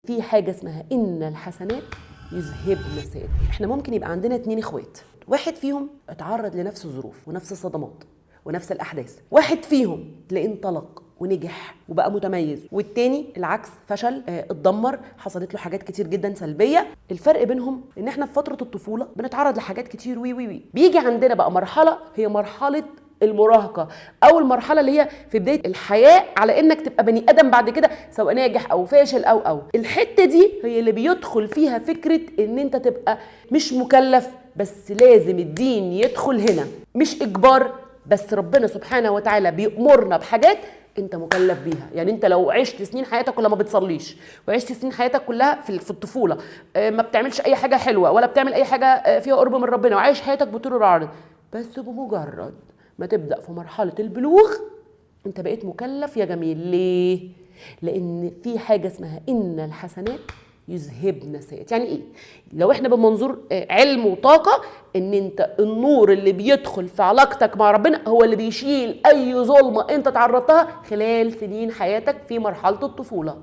في حاجة اسمها إن الحسنات يذهبن السيئات. احنا ممكن يبقى عندنا 2 اخوات، واحد فيهم اتعرض لنفس الظروف ونفس الصدمات ونفس الأحداث، واحد فيهم تلاقيه انطلق ونجح وبقى متميز، والتاني العكس، فشل، اتدمر، حصلت له حاجات كتير جدا سلبيه. الفرق بينهم ان احنا في فتره الطفوله بنتعرض لحاجات كتير وي بيجي عندنا بقى مرحله هي مرحله المراهقه، او المرحله اللي هي في بدايه الحياه على انك تبقى بني ادم بعد كده، سواء ناجح او فاشل او الحته دي هي اللي بيدخل فيها فكره ان انت تبقى مش مكلف، بس لازم الدين يدخل هنا، مش اجبار، بس ربنا سبحانه وتعالى بيأمرنا بحاجات انت مكلف بيها. يعني انت لو عشت سنين حياتك كلها ما بتصليش، وعشت سنين حياتك كلها في الطفوله ما بتعملش اي حاجه حلوه ولا بتعمل اي حاجه فيها قرب من ربنا، وعايش حياتك بطول العرض، بس بمجرد ما تبدا في مرحله البلوغ انت بقيت مكلف يا جميل. ليه؟ لان في حاجه اسمها ان الحسنات يذهبن السيئات. يعني ايه؟ لو احنا بمنظور علم وطاقه، ان انت النور اللي بيدخل في علاقتك مع ربنا هو اللي بيشيل اي ظلمه انت تعرضتها خلال سنين حياتك في مرحله الطفوله.